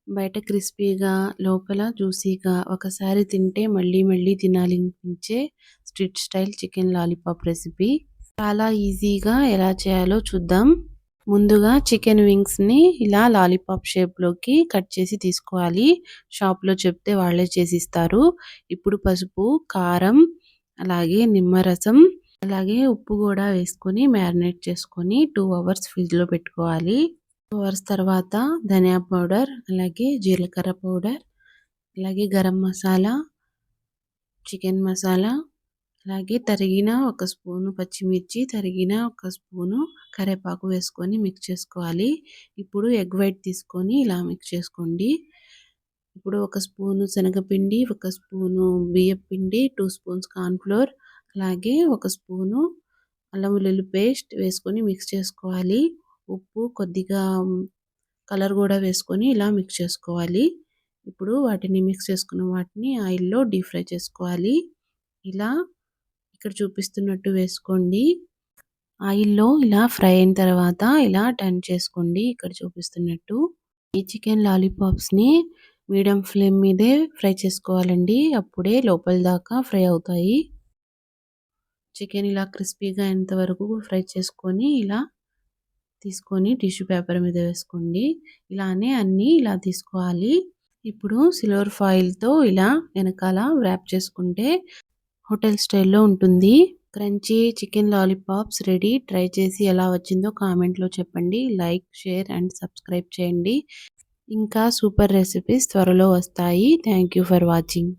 బయట క్రిస్పీగా, లోపల జ్యూసీగా ఒకసారి తింటే మళ్ళీ మళ్ళీ తినాలనిపించే street style chicken lollipop recipe. చాలా ఈజీగా ఎలా చేయాలో చూద్దాం. ముందుగా చికెన్ వింగ్స్ని ఇలా లాలీపాప్ షేప్లోకి కట్ చేసి తీసుకోవాలి. షాప్లో చెప్తే వాళ్ళే చేసిస్తారు. ఇప్పుడు పసుపు, కారం, అలాగే నిమ్మరసం, అలాగే ఉప్పు కూడా వేసుకొని మ్యారినేట్ చేసుకొని 2 అవర్స్ ఫ్రిడ్జ్లో పెట్టుకోవాలి. 2 అవర్స్ తర్వాత ధనియా పౌడర్, అలాగే జీలకర్ర పౌడర్, అలాగే గరం మసాలా, చికెన్ మసాలా, అలాగే తరిగిన ఒక స్పూను పచ్చిమిర్చి, తరిగిన ఒక స్పూను కరివేపాకు వేసుకొని మిక్స్ చేసుకోవాలి. ఇప్పుడు ఎగ్ వైట్ తీసుకొని ఇలా మిక్స్ చేసుకోండి. ఇప్పుడు ఒక స్పూను శనగపిండి, ఒక స్పూను బియ్యపిండి, 2 స్పూన్స్ కార్న్‌ఫ్లోర్, అలాగే ఒక స్పూను అల్లం వెల్లుల్లి పేస్ట్ వేసుకొని మిక్స్ చేసుకోవాలి. ఉప్పు కొద్దిగా కలర్ కూడా వేసుకొని ఇలా మిక్స్ చేసుకోవాలి. ఇప్పుడు వాటిని మిక్స్ చేసుకున్న వాటిని ఆయిల్‌లో డీప్ ఫ్రై చేసుకోవాలి. ఇలా ఇక్కడ చూపిస్తున్నట్టు వేసుకోండి. ఆయిల్‌లో ఇలా ఫ్రై అయిన తర్వాత ఇలా టర్న్ చేసుకోండి ఇక్కడ చూపిస్తున్నట్టు. ఈ చికెన్ లాలీపాప్స్‌ని మీడియం ఫ్లేమ్ మీదే ఫ్రై చేసుకోవాలండి. అప్పుడే లోపల దాకా ఫ్రై అవుతాయి. చికెన్ ఇలా క్రిస్పీగా అయ్యేంత వరకు ఫ్రై చేసుకొని ఇలా తీసుకొని టిష్యూ పేపర్ మీద వేసుకోండి. ఇలానే అన్నీ ఇలా తీసుకోవాలి. ఇప్పుడు సిల్వర్ ఫాయిల్‌తో ఇలా వెనకాల వ్రాప్ చేసుకుంటే హోటల్ స్టైల్‌లో ఉంటుంది. Crunchy chicken lollipops ready. Try చేసి ఎలా వచ్చిందో కామెంట్‌లో చెప్పండి. లైక్, షేర్ అండ్ సబ్స్క్రైబ్ చేయండి. ఇంకా సూపర్ రెసిపీస్ త్వరలో వస్తాయి. Thank you for watching.